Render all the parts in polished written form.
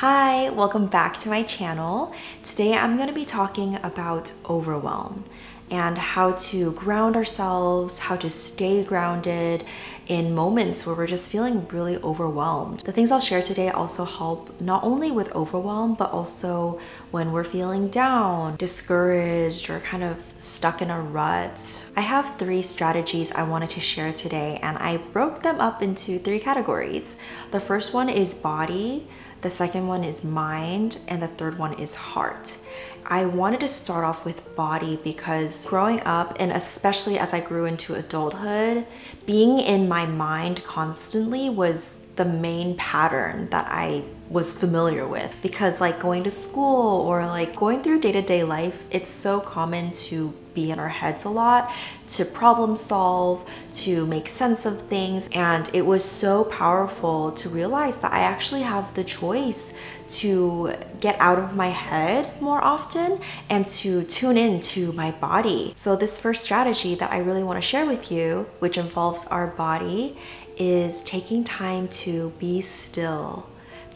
Hi, welcome back to my channel. Today I'm going to be talking about overwhelm and how to ground ourselves, how to stay grounded in moments where we're just feeling really overwhelmed. The things I'll share today also help not only with overwhelm, but also when we're feeling down, discouraged, or kind of stuck in a rut. I have 3 strategies I wanted to share today, and I broke them up into 3 categories. The first one is body, the second one is mind, and the third one is heart. I wanted to start off with body because growing up, and especially as I grew into adulthood, being in my mind constantly was the main pattern that I was familiar with. Because like going to school or like going through day-to-day life, it's so common to be in our heads a lot, to problem solve, to make sense of things. And it was so powerful to realize that I actually have the choice to get out of my head more often and to tune into my body. So this first strategy that I really want to share with you, which involves our body, is taking time to be still,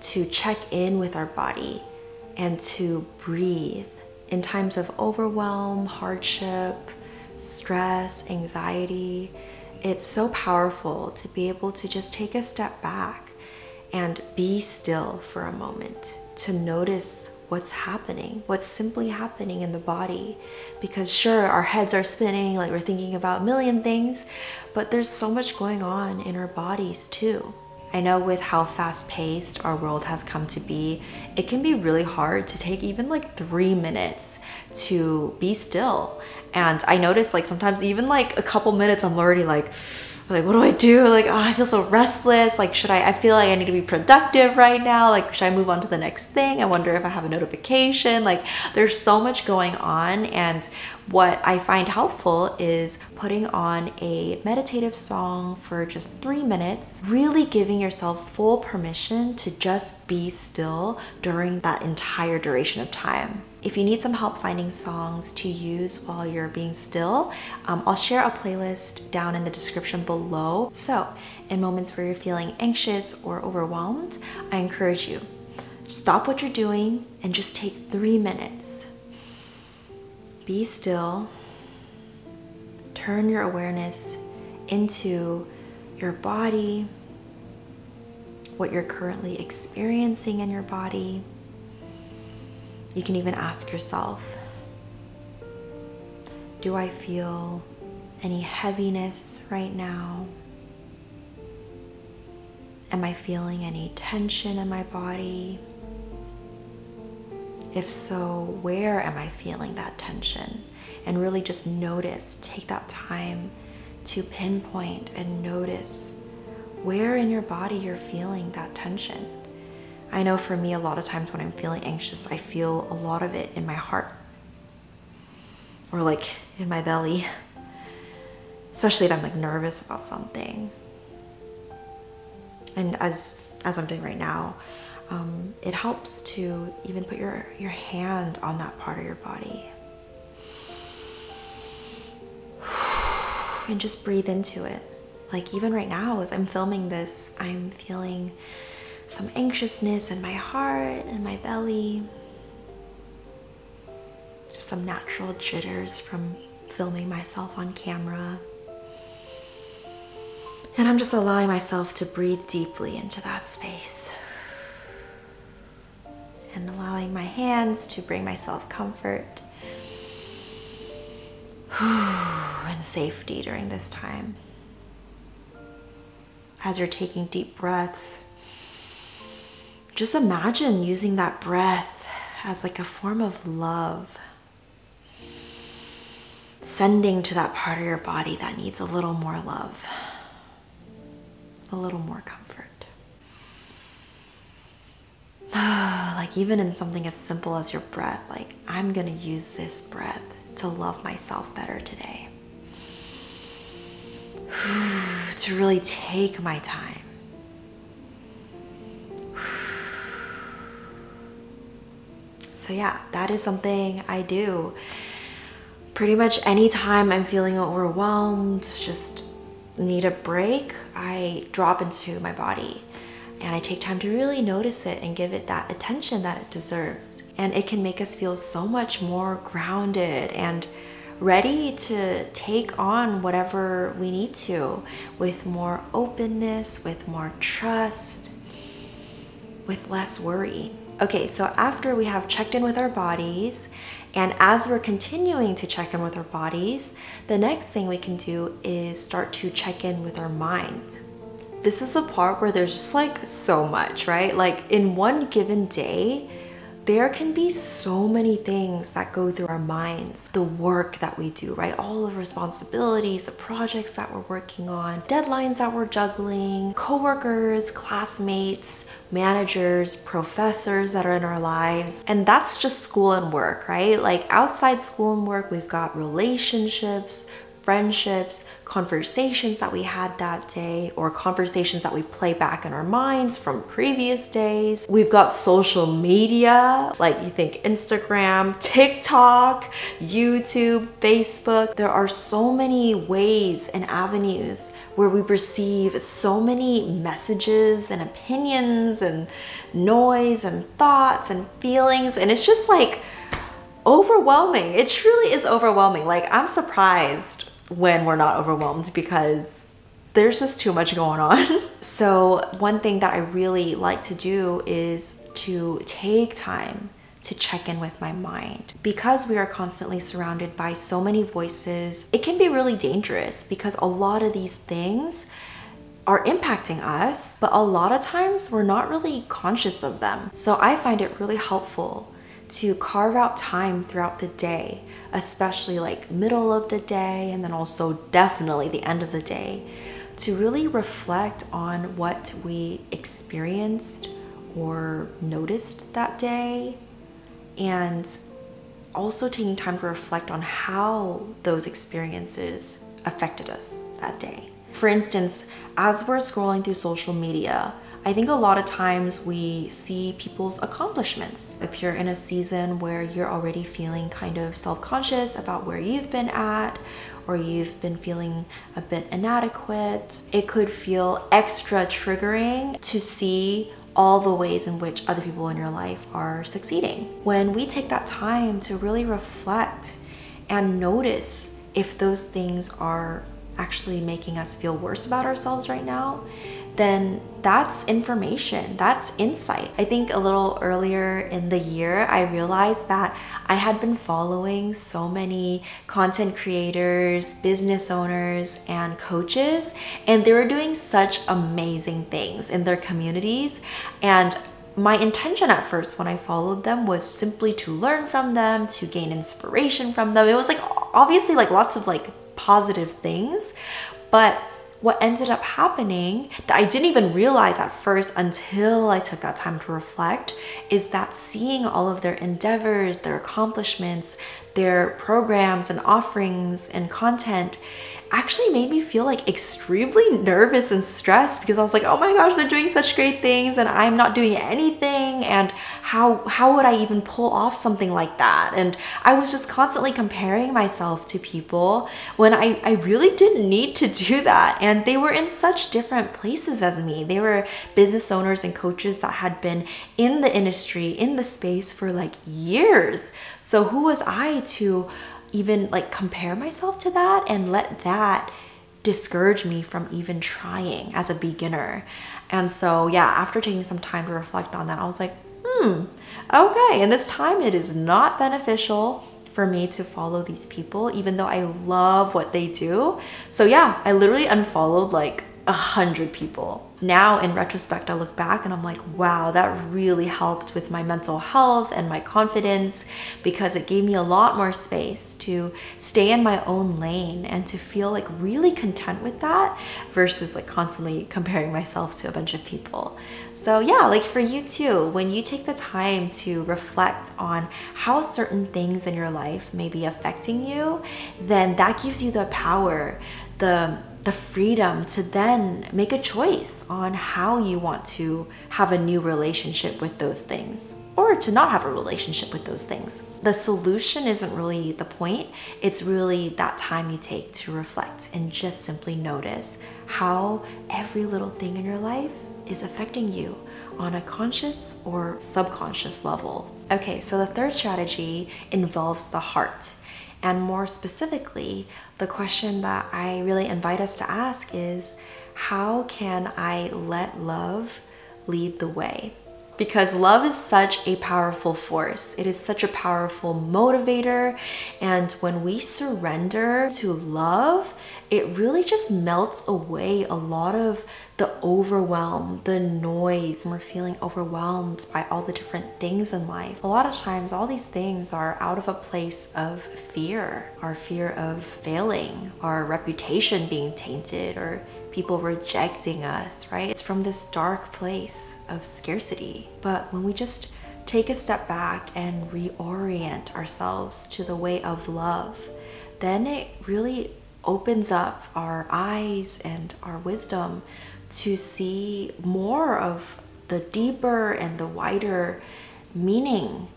to check in with our body, and to breathe. In times of overwhelm, hardship, stress, anxiety, it's so powerful to be able to just take a step back and be still for a moment, to notice what's happening, what's simply happening in the body. Because sure, our heads are spinning, like we're thinking about a million things, but there's so much going on in our bodies too. I know with how fast-paced our world has come to be, it can be really hard to take even like 3 minutes to be still. And I notice like sometimes even like a couple minutes I'm already like what do I do? Like, oh, I feel so restless. Like, I feel like I need to be productive right now. Like, should I move on to the next thing? I wonder if I have a notification. Like, there's so much going on. And what I find helpful is putting on a meditative song for just 3 minutes, really giving yourself full permission to just be still during that entire duration of time. If you need some help finding songs to use while you're being still, I'll share a playlist down in the description below. So in moments where you're feeling anxious or overwhelmed, I encourage you, stop what you're doing and just take 3 minutes. Be still. Turn your awareness into your body, what you're currently experiencing in your body. You can even ask yourself, do I feel any heaviness right now? Am I feeling any tension in my body? If so, where am I feeling that tension? And really just notice, take that time to pinpoint and notice where in your body you're feeling that tension. I know for me, a lot of times when I'm feeling anxious, I feel a lot of it in my heart or like in my belly, especially if I'm like nervous about something. And as I'm doing right now, it helps to even put your hand on that part of your body and just breathe into it. Like even right now, as I'm filming this, I'm feeling some anxiousness in my heart and my belly. Just some natural jitters from filming myself on camera. And I'm just allowing myself to breathe deeply into that space. And allowing my hands to bring myself comfort and safety during this time. As you're taking deep breaths, just imagine using that breath as like a form of love, sending to that part of your body that needs a little more love, a little more comfort. Like even in something as simple as your breath, like I'm gonna use this breath to love myself better today. To really take my time. So yeah, that is something I do pretty much anytime I'm feeling overwhelmed, just need a break, I drop into my body. and I take time to really notice it and give it that attention that it deserves. And it can make us feel so much more grounded and ready to take on whatever we need to, with more openness, with more trust, with less worry. Okay, so after we have checked in with our bodies, and as we're continuing to check in with our bodies, the next thing we can do is start to check in with our mind. This is the part where there's just like so much, right? Like in one given day, there can be so many things that go through our minds. The work that we do, right? All the responsibilities, the projects that we're working on, deadlines that we're juggling, coworkers, classmates, managers, professors that are in our lives. And that's just school and work, right? Like outside school and work, we've got relationships, friendships, conversations that we had that day, or conversations that we play back in our minds from previous days. We've got social media, like you think Instagram, TikTok, YouTube, Facebook. There are so many ways and avenues where we receive so many messages and opinions and noise and thoughts and feelings, and it's just like overwhelming. It truly is overwhelming. Like I'm surprised when we're not overwhelmed because there's just too much going on. So one thing that I really like to do is to take time to check in with my mind. Because we are constantly surrounded by so many voices, it can be really dangerous because a lot of these things are impacting us, but a lot of times we're not really conscious of them. So I find it really helpful to carve out time throughout the day, especially like middle of the day and then also definitely the end of the day, to really reflect on what we experienced or noticed that day, and also taking time to reflect on how those experiences affected us that day. For instance, as we're scrolling through social media, I think a lot of times we see people's accomplishments. If you're in a season where you're already feeling kind of self-conscious about where you've been at, or you've been feeling a bit inadequate, it could feel extra triggering to see all the ways in which other people in your life are succeeding. When we take that time to really reflect and notice if those things are actually making us feel worse about ourselves right now, then that's information, that's insight. I think a little earlier in the year, I realized that I had been following so many content creators, business owners, and coaches, and they were doing such amazing things in their communities. And my intention at first when I followed them was simply to learn from them, to gain inspiration from them. It was like obviously like lots of like positive things, but what ended up happening that I didn't even realize at first until I took that time to reflect is that seeing all of their endeavors, their accomplishments, their programs and offerings and content actually made me feel like extremely nervous and stressed, because I was like, oh my gosh, they're doing such great things and I'm not doing anything, and how would I even pull off something like that? And I was just constantly comparing myself to people when I really didn't need to do that, and they were in such different places as me. They were business owners and coaches that had been in the industry, in the space for like years. So who was I to even like compare myself to that and let that discourage me from even trying as a beginner? And so yeah, after taking some time to reflect on that, I was like, okay, and this time it is not beneficial for me to follow these people, even though I love what they do. So yeah, I literally unfollowed like 100 people. Now in retrospect, I look back and I'm like, wow, that really helped with my mental health and my confidence, because it gave me a lot more space to stay in my own lane and to feel like really content with that versus like constantly comparing myself to a bunch of people. So yeah, like for you too, when you take the time to reflect on how certain things in your life may be affecting you, then that gives you the power, the freedom to then make a choice on how you want to have a new relationship with those things, or to not have a relationship with those things. The solution isn't really the point. It's really that time you take to reflect and just simply notice how every little thing in your life is affecting you on a conscious or subconscious level. Okay, so the third strategy involves the heart. And more specifically, the question that I really invite us to ask is, how can I let love lead the way? Because love is such a powerful force. It is such a powerful motivator. And when we surrender to love, it really just melts away a lot of the overwhelm, the noise. We're feeling overwhelmed by all the different things in life. A lot of times, all these things are out of a place of fear, our fear of failing, our reputation being tainted, or people rejecting us, right? It's from this dark place of scarcity. But when we just take a step back and reorient ourselves to the way of love, then it really opens up our eyes and our wisdom to see more of the deeper and the wider meaning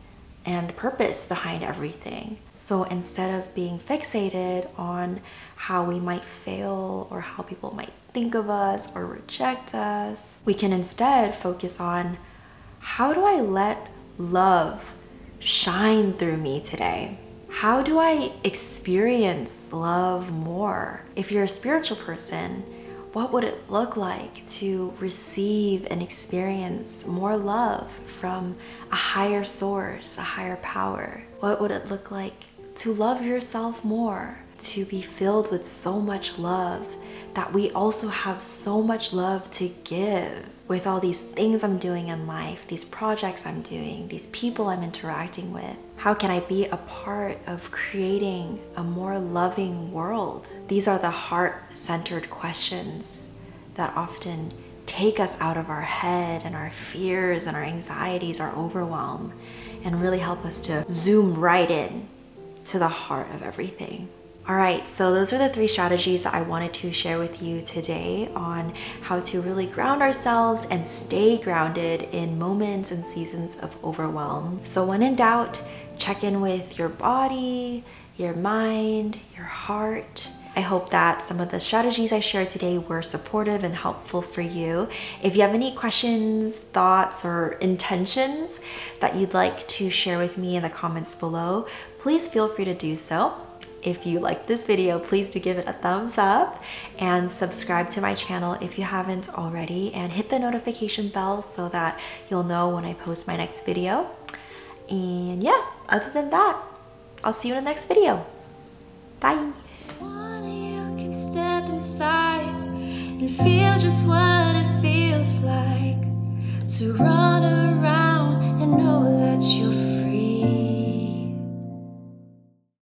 and purpose behind everything. So instead of being fixated on how we might fail or how people might think of us or reject us, we can instead focus on, how do I let love shine through me today? How do I experience love more? If you're a spiritual person, what would it look like to receive and experience more love from a higher source, a higher power? What would it look like to love yourself more, to be filled with so much love that we also have so much love to give with all these things I'm doing in life, these projects I'm doing, these people I'm interacting with? How can I be a part of creating a more loving world? These are the heart-centered questions that often take us out of our head and our fears and our anxieties, our overwhelm, and really help us to zoom right in to the heart of everything. All right, so those are the 3 strategies that I wanted to share with you today on how to really ground ourselves and stay grounded in moments and seasons of overwhelm. So when in doubt, check in with your body, your mind, your heart. I hope that some of the strategies I shared today were supportive and helpful for you. If you have any questions, thoughts, or intentions that you'd like to share with me in the comments below, please feel free to do so. If you like this video, please do give it a thumbs up and subscribe to my channel if you haven't already, and hit the notification bell so that you'll know when I post my next video. And yeah, other than that, I'll see you in the next video. Bye. One of you can step inside and feel just what it feels like to run around